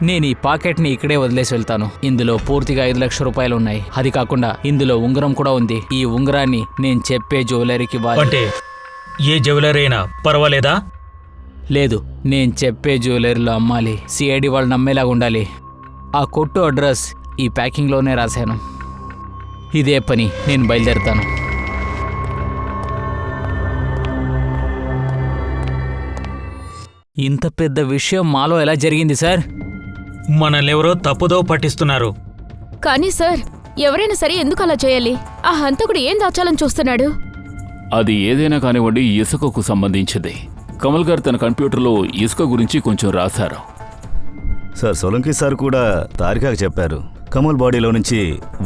Speaker 3: నేను ఈ పాకెట్ని ఇక్కడే వదిలేసి వెళ్తాను. ఇందులో పూర్తిగా 5 లక్షల రూపాయలు ఉన్నాయి. అది కాకుండా ఇందులో ఉంగరం కూడా ఉంది. ఈ ఉంగరాన్ని నేను చెప్పే జ్యువెలరీకి
Speaker 2: అంటే ఏ జ్యువెలరీ అయినా పర్వాలేదా?
Speaker 3: లేదు, నేను చెప్పే జ్యువెలరీలో అమ్మాలి. సిఐడి వాళ్ళు నమ్మేలాగా ఉండాలి. ఆ కొట్టు అడ్రస్ ఈ ప్యాకింగ్లోనే రాశాను. ఇదే పని, నేను బయలుదేరుతాను. ఇంత పెద్ద విషయం మాలో ఎలా జరిగింది సార్?
Speaker 2: మనల్నెవరో తప్పుదో పట్టిస్తున్నారు.
Speaker 6: కానీ సార్, ఎవరైనా సరే ఎందుకు అలా చేయాలి? ఆ హంతకుడు ఏం దాచాలని చూస్తున్నాడు?
Speaker 4: అది ఏదైనా కానివ్వండి, ఇసుకకు సంబంధించింది. కమల్ గారు తన కంప్యూటర్లో ఇసుక గురించి కొంచెం రాశారు.
Speaker 5: సార్, సోలంకి సార్ కూడా తారికాకు చెప్పారు. కమల్ బాడీలో నుంచి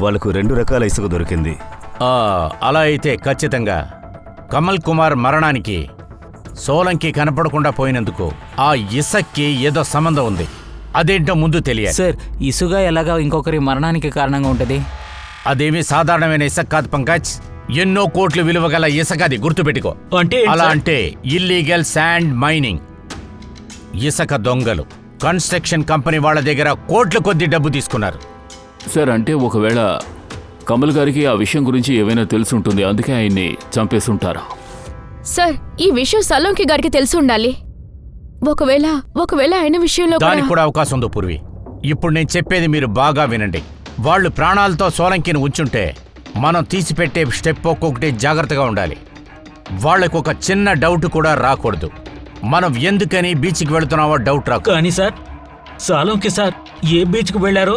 Speaker 5: వాళ్లకు 2 రకాల ఇసుక దొరికింది.
Speaker 7: అలా అయితే ఖచ్చితంగా కమల్ కుమార్ మరణానికి సోలంకి కనపడకుండా పోయినందుకు ఆ ఇసక్కి ఏదో సంబంధం ఉంది. అదేంటో ముందు తెలియాలి.
Speaker 3: సార్, ఇసుక ఎలాగా ఇంకొకరి మరణానికి కారణంగా ఉంటుంది?
Speaker 7: అదేమీ సాధారణమైన ఇసుక కాదు పంకజ్. ఎన్నో కోట్లు విలువ గల ఇసుక, అది గుర్తుపెట్టుకో.
Speaker 2: అంటే ఏంటి
Speaker 7: అలా
Speaker 2: సార్?
Speaker 7: అంటే ఇల్లీగల్ శాండ్ మైనింగ్. ఇసుక దొంగలు కన్స్ట్రక్షన్ కంపెనీ వాళ్ళ దగ్గర కోట్ల కొద్ది డబ్బు తీసుకున్నారు.
Speaker 4: సార్, అంటే ఒకవేళ కమల్ గారికి ఆ విషయం గురించి ఏమైనా తెలుసుంటుంది, అందుకే ఆయన్ని చంపేసుంటారు.
Speaker 6: సార్, ఈ విషయం సలోంకి గారికి తెలిసి ఉండాలి. ఒకవేళ ఆయన విషయంలో
Speaker 7: దానికి కూడా అవకాశం ఉంది పూర్వి. ఇప్పుడు నేను చెప్పేది మీరు బాగా వినండి. వాళ్ళు ప్రాణాలతో సోలంకిని ఉంచుంటే మనం తీసిపెట్టే స్టెప్ ఒక్కొక్కటి జాగ్రత్తగా ఉండాలి. వాళ్లకు ఒక చిన్న డౌట్ కూడా రాకూడదు. మనం ఎందుకని బీచ్కి వెళుతున్నామో డౌట్ రాకు.
Speaker 2: కానీ సార్, సాలోంకి సార్ ఏ బీచ్కు వెళ్లారో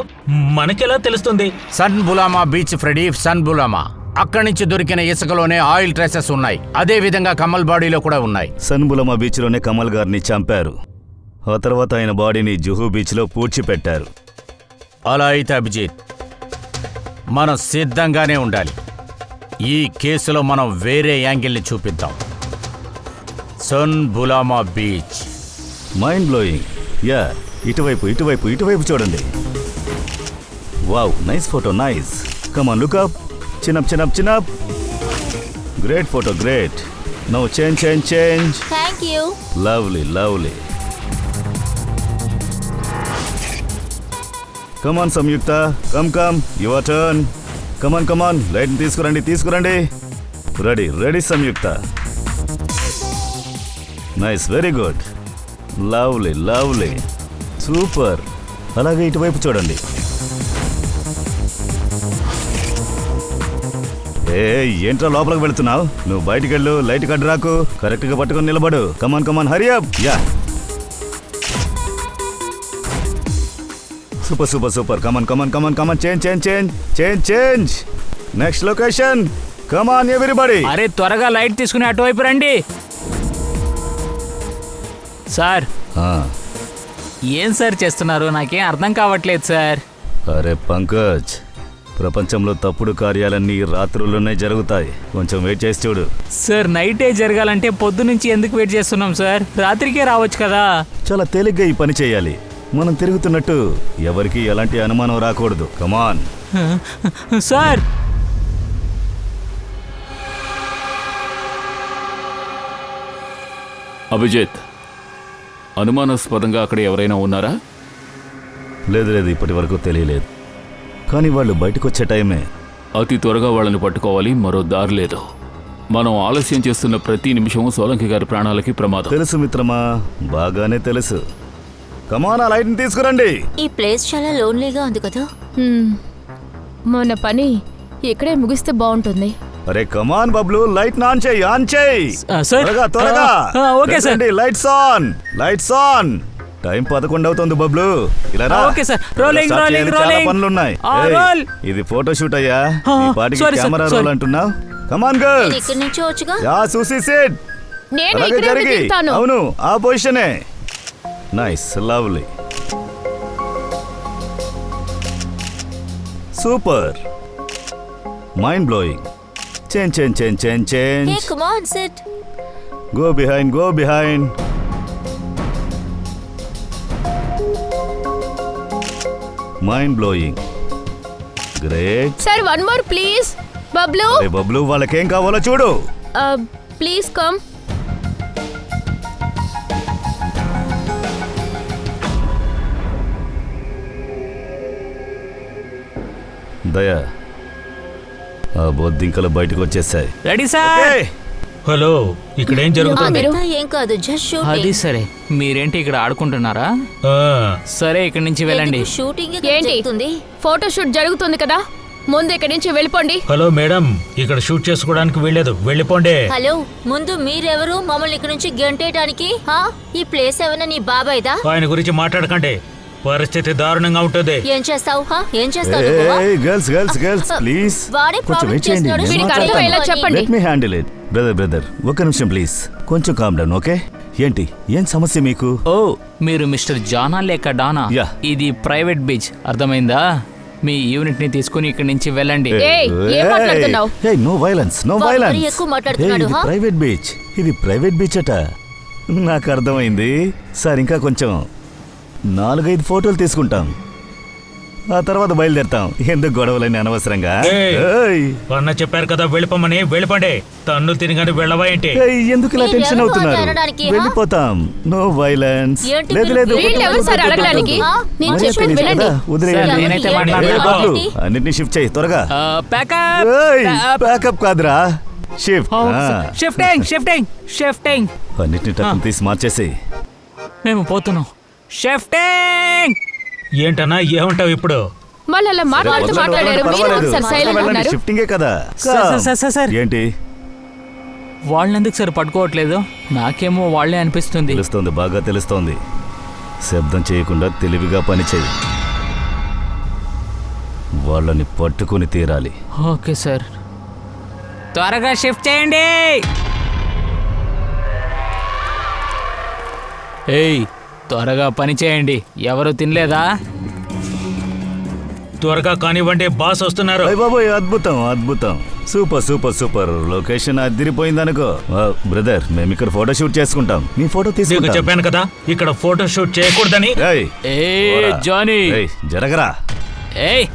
Speaker 2: మనకెలా తెలుస్తుంది?
Speaker 7: Sun Bulama beach Freddie, Sun Bulama. అక్కడి నుంచి దొరికిన ఇసుకలోనే ఆయిల్ ట్రేసెస్ ఉన్నాయి. అదే విధంగా కమల్ బాడీలో కూడా ఉన్నాయి.
Speaker 5: సన్బులమా బీచ్లోనే కమల్ గారిని చంపారు. ఆ తర్వాత ఆయన బాడీని జుహూ బీచ్లో పూడ్చిపెట్టారు.
Speaker 7: అలా అయితే అభిజిత్, మనం సిద్ధంగానే ఉండాలి. ఈ కేసులో మనం వేరే యాంగిల్ని చూపిద్దాం. Sun Bulama beach.
Speaker 5: Mind blowing. Yeah, ఇటువైపు చూడండి. Wow, nice photo, nice. Come on, look up. Chin up. Great photo, great. Now change.
Speaker 6: Thank you.
Speaker 5: Lovely. Come on Samyukta, come, your turn. Come on, light తీసుకురండి. Ready Samyukta. Nice, very good. Lovely. Super. అలాగే ఇటువైపు చూడండి. ఏంట్రా లోపలికి వెళుతున్నావు? నువ్వు బయటికి వెళ్ళు, లైట్ కడ్డు రాకు. కరెక్ట్గా పట్టుకొని నిలబడు. Come on, hurry up. Yeah, super. Come on. Change. Next location. Come on everybody.
Speaker 3: అరే, త్వరగా లైట్ తీసుకుని అటువైపు రండి. సార్, ఏం సార్ చేస్తున్నారు? నాకేం అర్థం కావట్లేదు సార్.
Speaker 5: అరే పంకజ్, ప్రపంచంలో తప్పుడు కార్యాలన్నీ రాత్రుల్లోనే జరుగుతాయి. కొంచెం వెయిట్ చేసి చూడు.
Speaker 3: సార్, నైటే జరగాలంటే పొద్దు నుంచి ఎందుకు వెయిట్ చేస్తున్నాం సార్? రాత్రికే రావచ్చు కదా.
Speaker 5: చాలా తేలిగ్గా ఈ పని చేయాలి. మనం తిరుగుతున్నట్టు ఎవరికి ఎలాంటి అనుమానం రాకూడదు. కమాన్.
Speaker 3: సార్,
Speaker 4: అభిజిత్, అనుమానాస్పదంగా అక్కడ ఎవరైనా ఉన్నారా?
Speaker 5: లేదు, ఇప్పటి వరకు తెలియలేదు. కానీ వాళ్ళు బయటకు వచ్చే టైమే.
Speaker 4: అతి త్వరగా వాళ్ళని పట్టుకోవాలి. మరో దారి లేదు. మనం ఆలస్యం చేస్తున్న ప్రతి నిమిషం సోలంకి గారి ప్రాణాలకి ప్రమాదం.
Speaker 5: తెలుసు మిత్రమా, బాగానే తెలుసు. కమాన్, ఆ లైట్ని తీసుకురండి.
Speaker 6: ఈ ప్లేస్ చాలా లోన్లీగా ఉంది కదా. మన పని ఇక్కడే ముగిస్తే బాగుంటుంది.
Speaker 5: అరే కమాన్ బబ్లు, లైట్ ఆన్ చేయి.
Speaker 3: సార్.
Speaker 5: త్వరగా.
Speaker 3: Okay sir.
Speaker 5: Lights on. Time 11 అవుతుంది బబ్లు. ఇలా రా.
Speaker 3: Okay sir. రోలింగ్.
Speaker 5: చాలా పనులున్నాయి. ఇది ఫోటో షూట్ అయ్యా. ఈ పాటికి కెమెరా రోల్ అంటున్నావు. కమాన్ గర్ల్స్.
Speaker 6: ఇక్కడి నుంచి వచ్చుగా.
Speaker 5: Yeah, Suisse SIT.
Speaker 6: నేను
Speaker 5: అలాగే
Speaker 6: ఇక్కడే
Speaker 5: జరిగి.
Speaker 6: దిగుతాను.
Speaker 5: అవును, ఆ పొజిషనే. Nice, lovely, super, mind blowing. Change.
Speaker 6: Hey, come on, sit.
Speaker 5: Go behind. Mind blowing. Great.
Speaker 6: Sir, one more please. Bablu.
Speaker 5: అరే బబ్లు, వాళ్ళకేం కావాలో చూడు.
Speaker 6: Please come.
Speaker 5: దయా, ఆ బొద్దింకలు బయటకు వచ్చేసాయి.
Speaker 3: Ready sir.
Speaker 2: హలో ఇక్కడేం జరుగుతుంది
Speaker 6: అదంతా ఏం కాదు, జస్ట్
Speaker 3: అది
Speaker 6: షూటింగ్.
Speaker 3: సరే, మీరేంటి ఇక్కడ ఆడుకుంటున్నారా?
Speaker 2: ఆ,
Speaker 3: సరే, ఇక్కడి నుంచి వెళ్ళండి.
Speaker 6: ఎందుకు షూటింగ్
Speaker 8: ఏంటి?
Speaker 6: జరుగుతుంది?
Speaker 8: ఫోటోషూట్ జరుగుతుంది కదా, ముందు ఇక్కడి నుంచి వెళ్ళిపోండి.
Speaker 2: హలో మేడం, ఇక్కడ షూట్ చేసుకోవడానికి వీల్లేదు, వెళ్ళిపోండి.
Speaker 6: హలో, ముందు మీరెవరు మమ్మల్ని ఇక్కడ నుంచి గెంటేయడానికి? ఈ ప్లేస్ ఏమైనా నీ బాబాయ్దా?
Speaker 2: ఆయన గురించి మాట్లాడకండి, పరిస్థితి దారుణంగా ఉంటుంది.
Speaker 6: ఏం చేస్తావు? ఏం చేస్తావు నువ్వు?
Speaker 5: గర్ల్స్ గర్ల్స్ గర్ల్స్ ప్లీజ్
Speaker 6: వాడే
Speaker 5: కొంచెం
Speaker 6: ప్రాబ్లం
Speaker 5: వెయిట్ చేయండి,
Speaker 6: చేస్తున్నాడు.
Speaker 5: నేను
Speaker 8: వీడికి
Speaker 5: మాట్లాడతాను.
Speaker 8: అర్థమయ్యేలా చెప్పండి.
Speaker 5: Let me handle it. Brother ఒక్క నిమిషం ప్లీజ్, కొంచెం కామ్ డౌన్, ఓకే? ఏంటి, ఏం సమస్య మీకు?
Speaker 3: ఓ, మీరు మిస్టర్ జానా లేక డానా?
Speaker 5: యా.
Speaker 3: ఇది ప్రైవేట్ బీచ్, అర్థమైందా? మీ యూనిట్ ని తీసుకుని ఇక్కడి నుంచి వెళ్ళండి.
Speaker 8: ఏయ్, ఏం మాట్లాడుతున్నావు?
Speaker 5: నో వైలెన్స్, నో
Speaker 6: వాడు
Speaker 5: వైలెన్స్.
Speaker 6: మరీ ఎక్కువ మాట్లాడుతున్నాడు, హా?
Speaker 5: ప్రైవేట్ బీచ్, ఇది ప్రైవేట్ బీచ్ అట. నాకు అర్థమైంది సార్. ఇంకా కొంచెం 4-5 ఫోటోలు తీసుకుంటాం, ఆ తర్వాత బయలుదేరుతాం. ఎందుకు గొడవలని అనవసరంగా?
Speaker 2: ఏయ్.
Speaker 5: ఏయ్.
Speaker 2: అన్న చెప్పారు కదా వెళ్ళిపోమని, వెళ్ళిపోండి. తన్ను తినగానే వెళ్ళవా ఏంటి?
Speaker 5: ఏయ్, ఎందుకు ఇలా
Speaker 6: మీరు
Speaker 5: టెన్షన్
Speaker 6: ఎవరు
Speaker 5: అవుతున్నారు?
Speaker 6: మాట్లాడడానికి, హా?
Speaker 5: వెళ్ళిపోతాం, నో వైలెన్స్.
Speaker 6: ఏంటి
Speaker 5: లేదు
Speaker 6: మీరు
Speaker 5: లేదు,
Speaker 8: వీళ్ళు ఎవరు సార్ అడగడానికి? నేను
Speaker 5: మర్యాద
Speaker 8: చెప్పేది
Speaker 5: తెలీదు
Speaker 8: వినండి.
Speaker 5: కదా, వదిలేయండి.
Speaker 3: సార్, నేనైతే
Speaker 6: ఏంటి?
Speaker 3: మాట్లాడను.
Speaker 5: బాబు,
Speaker 6: ఏంటి?
Speaker 5: అన్నిటిని షిఫ్ట్ చేయి త్వరగా.
Speaker 3: ప్యాకప్.
Speaker 5: ప్యాకప్ కాదురా, షిఫ్ట్.
Speaker 3: Shifting shifting shifting.
Speaker 5: అన్నిటిని టక్కుని తీసి మార్చేసి.
Speaker 3: మేము పోతున్నాం. షిఫ్టింగ్.
Speaker 2: ఏంటన్నా ఏమంటావు ఇప్పుడు?
Speaker 8: వాళ్ళు అలా మాట్లాడుతూ మాట్లాడారు, మీరు ఒకసారి సైలెంట్ ఉన్నారు.
Speaker 5: షిఫ్టింగే కదా.
Speaker 3: సార్.
Speaker 5: ఏంటి?
Speaker 3: వాళ్ళెందుకు సార్ పట్టుకోవట్లేదు? నాకేమో వాళ్ళే అనిపిస్తుంది.
Speaker 5: తెలుస్తోంది, బాగా తెలుస్తోంది. శబ్దం చేయకుండా తెలివిగా పని చేయి. వాళ్ళని పట్టుకుని తీరాలి.
Speaker 3: ఓకే సార్, త్వరగా షిఫ్ట్ చేయండి. ఏయ్, త్వరగా పని చేయండి. ఎవరు తినలేదా?
Speaker 2: త్వరగా కానివ్వండి, బాస్ వస్తున్నారు.
Speaker 5: అయ్య బాబోయ్, అద్భుతం అద్భుతం, సూపర్ సూపర్ సూపర్. లొకేషన్ అదిరిపోయిందనుకో. బ్రదర్, మేము ఇక్కడ ఫోటో షూట్ చేసుకుంటాం, మీ ఫోటో
Speaker 2: నీకు
Speaker 5: తీసుకుంటాం.
Speaker 2: చెప్పాను కదా ఇక్కడ ఫోటో షూట్ చేయకూడదని.
Speaker 5: ఏయ్,
Speaker 3: ఏ జానీ,
Speaker 5: ఏయ్, జరగరా.
Speaker 3: ఏయ్,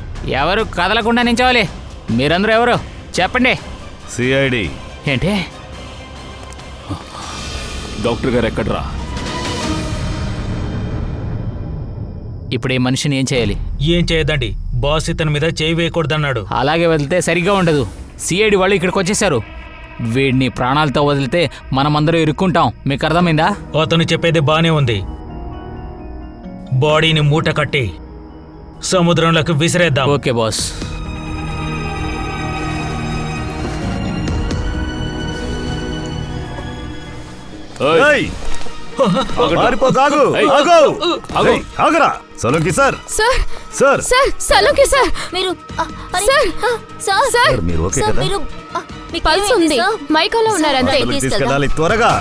Speaker 3: ఎవరు కదలకుండా నించోవాలి? మీరందరూ ఎవరు చెప్పండి.
Speaker 5: సిఐడి.
Speaker 3: ఏంటి?
Speaker 4: డాక్టర్ గారు ఎక్కడ్రా?
Speaker 3: ఇప్పుడు ఈ మనిషిని ఏం చేయాలి?
Speaker 2: ఏం చేయదండి, బాస్ ఇతని మీద చేయి వేయకూడదన్నాడు.
Speaker 3: అలాగే వదిలితే సరిగ్గా ఉండదు. సిఐడి వాళ్ళు ఇక్కడికి వచ్చేసారు. వీడిని ప్రాణాలతో వదిలితే మనమందరూ ఇరుక్కుంటాం. మీకు అర్థమైందా?
Speaker 2: అతను చెప్పేది బానే ఉంది. బాడీని మూట కట్టి సముద్రంలోకి విసిరేద్దాం.
Speaker 3: Okay boss.
Speaker 5: ఏయ్, పారిపోకు, ఆగు,
Speaker 4: ఏయ్,
Speaker 5: ఆగు.
Speaker 4: ఆగు.
Speaker 5: ఏయ్, ఆగురా. Solanki sir,
Speaker 8: sir
Speaker 5: sir,
Speaker 8: sir సలోకి సార్,
Speaker 6: మీరు అరే,
Speaker 8: సార్,
Speaker 6: సార్,
Speaker 5: సార్, మీరు ఓకే
Speaker 6: సార్,
Speaker 5: కదా?
Speaker 6: మీరు మీకు
Speaker 8: పల్స్
Speaker 6: ఏమైంది,
Speaker 8: ఉంది,
Speaker 6: సార్?
Speaker 8: మైకోలో ఉన్నారు అంతే.
Speaker 6: సార్,
Speaker 5: తీసుకెళ్ళాలి త్వరగా.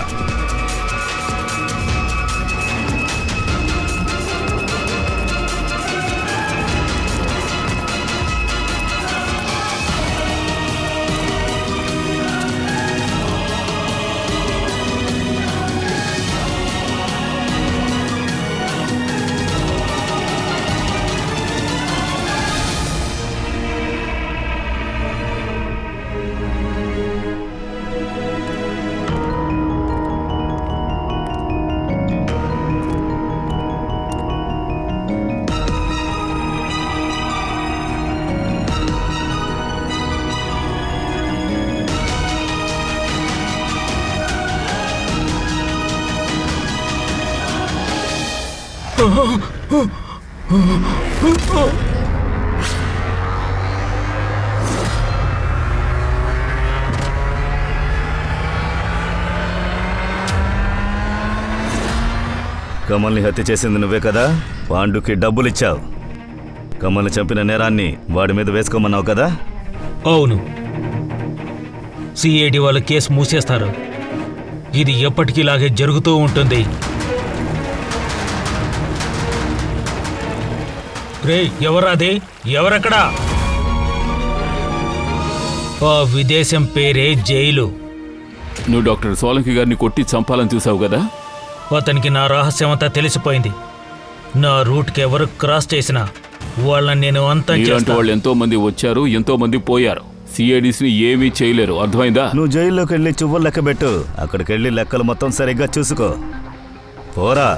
Speaker 5: కమల్ని హత్య చేసింది నువ్వే కదా? పాండుకి డబ్బులిచ్చావు. కమల్ని చంపిన నేరాన్ని వాడి మీద వేసుకోమన్నావు కదా?
Speaker 2: అవును, సిఐడి వాళ్ళు కేసు మూసేస్తారు. ఇది ఎప్పటికీలాగే జరుగుతూ ఉంటుంది. రే, ఎవరాది? ఎవరక్కడా? ఆ విదేశం పేరే జైలు.
Speaker 4: నువ్వు డాక్టర్ సోలంకి గారిని కొట్టి చంపాలని చూసావు కదా?
Speaker 2: అతనికి నా రహస్యం అంతా తెలిసిపోయింది. నా రూట్కి ఎవరు క్రాస్ చేసినా వాళ్ళని నేను అంతం
Speaker 4: ఇలాంటి
Speaker 2: చేస్తా.
Speaker 4: వాళ్ళు ఎంతో మంది వచ్చారు, ఎంతో మంది పోయారు. సిఐడిస్ ని ఏమీ చేయలేరు, అర్థమైందా?
Speaker 5: నువ్వు జైల్లోకి వెళ్ళి చువ్వలు లెక్క పెట్టు. అక్కడికి వెళ్ళి లెక్కలు మొత్తం సరిగ్గా చూసుకో. పోరా.